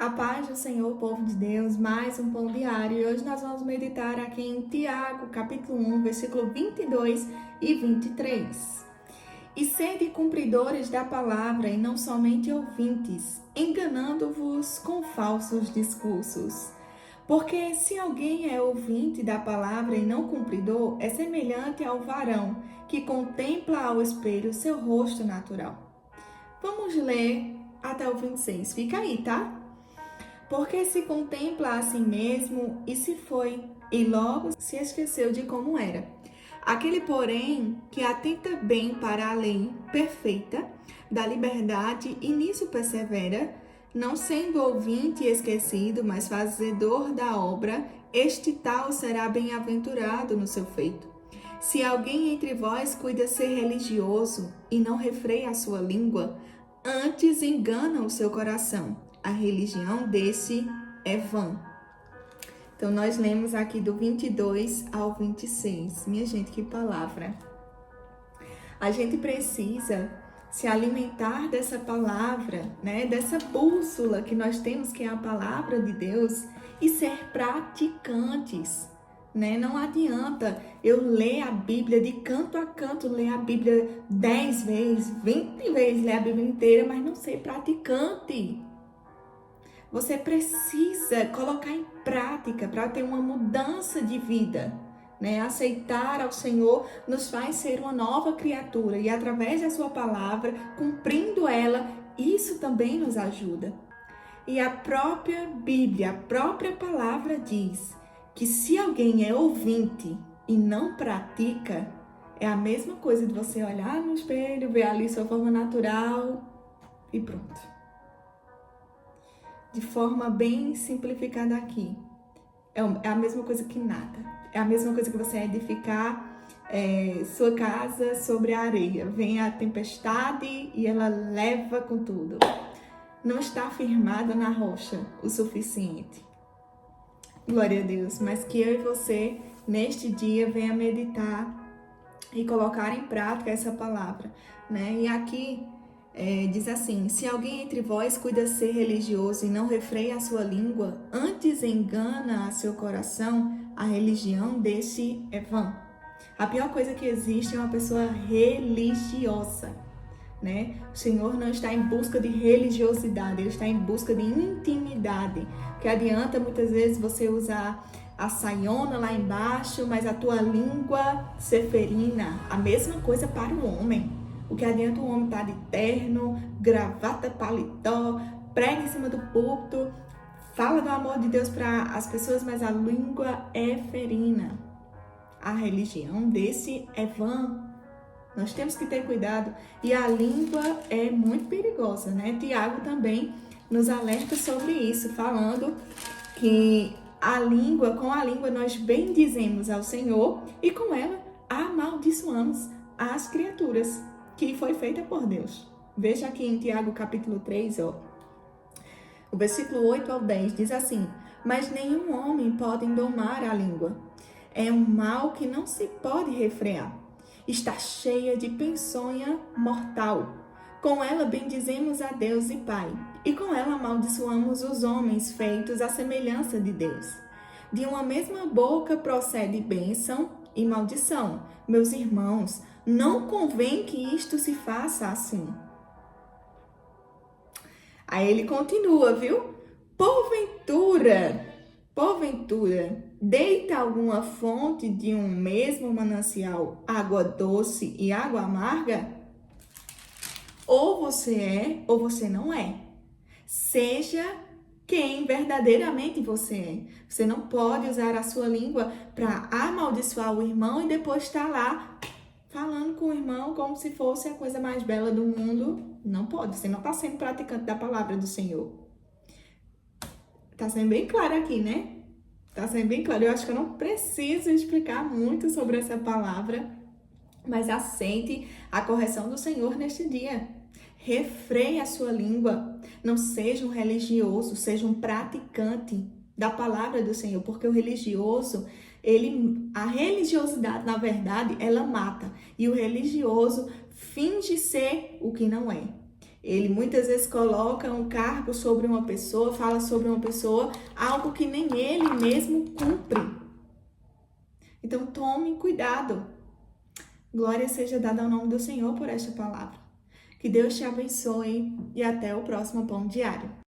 A paz do Senhor, povo de Deus, mais um pão diário. E hoje nós vamos meditar aqui em Tiago, capítulo 1, versículo 22 e 23. E sede cumpridores da palavra e não somente ouvintes, enganando-vos com falsos discursos. Porque se alguém é ouvinte da palavra e não cumpridor, é semelhante ao varão que contempla ao espelho seu rosto natural. Vamos ler até o 26. Fica aí, tá? Porque se contempla a si mesmo e se foi, e logo se esqueceu de como era. Aquele, porém, que atenta bem para a lei perfeita da liberdade e nisso persevera, não sendo ouvinte e esquecido, mas fazedor da obra, este tal será bem-aventurado no seu feito. Se alguém entre vós cuida ser religioso e não refreia a sua língua, antes engana o seu coração. A religião desse é vã. Então, nós lemos aqui do 22 ao 26. Minha gente, que palavra! A gente precisa se alimentar dessa palavra, né? Dessa bússola que nós temos, que é a palavra de Deus, e ser praticantes, né? Não adianta eu ler a Bíblia de canto a canto, ler a Bíblia 10 vezes, 20 vezes, ler a Bíblia inteira, mas não ser praticante. Você precisa colocar em prática para ter uma mudança de vida, né? Aceitar ao Senhor nos faz ser uma nova criatura e através da sua palavra, cumprindo ela, isso também nos ajuda. E a própria Bíblia, a própria palavra diz que se alguém é ouvinte e não pratica, é a mesma coisa de você olhar no espelho, ver ali sua forma natural e pronto. De forma bem simplificada aqui, é a mesma coisa que nada. É a mesma coisa que você edificar sua casa sobre a areia. Vem a tempestade e ela leva com tudo. Não está firmada na rocha o suficiente. Glória a Deus. Mas que eu e você, neste dia, venha meditar e colocar em prática essa palavra, né? E aqui diz assim: se alguém entre vós cuida ser religioso e não refreia a sua língua, antes engana a seu coração, a religião desse é vã. A pior coisa que existe é uma pessoa religiosa, né? O Senhor não está em busca de religiosidade, Ele está em busca de intimidade. Que adianta muitas vezes você usar a saiona lá embaixo, mas a tua língua ser ferina. A mesma coisa para o homem. O que adianta o homem estar de terno, gravata, paletó, prega em cima do púlpito, fala do amor de Deus para as pessoas, mas a língua é ferina. A religião desse é vã. Nós temos que ter cuidado. E a língua é muito perigosa, né? Tiago também nos alerta sobre isso, falando que com a língua nós bendizemos ao Senhor e com ela amaldiçoamos as criaturas que foi feita por Deus. Veja aqui em Tiago capítulo 3, o versículo 8 ao 10 diz assim: mas nenhum homem pode domar a língua. É um mal que não se pode refrear. Está cheia de peçonha mortal. Com ela bendizemos a Deus e Pai, e com ela amaldiçoamos os homens feitos à semelhança de Deus. De uma mesma boca procede bênção e maldição. Meus irmãos, não convém que isto se faça assim. Aí ele continua, viu? Porventura, deita alguma fonte de um mesmo manancial água doce e água amarga? Ou você é, ou você não é. Seja quem verdadeiramente você é. Você não pode usar a sua língua para amaldiçoar o irmão e depois estar lá falando com o irmão como se fosse a coisa mais bela do mundo. Não pode, você não está sendo praticante da palavra do Senhor. Está sendo bem claro aqui, né? Está sendo bem claro. Eu acho que eu não preciso explicar muito sobre essa palavra, mas aceite a correção do Senhor neste dia. Refreie a sua língua. Não seja um religioso, seja um praticante da palavra do Senhor, porque o religioso, a religiosidade, na verdade, ela mata. E o religioso finge ser o que não é. Ele muitas vezes coloca um cargo sobre uma pessoa, fala sobre uma pessoa, algo que nem ele mesmo cumpre. Então tome cuidado. Glória seja dada ao nome do Senhor por esta palavra. Que Deus te abençoe e até o próximo Pão Diário.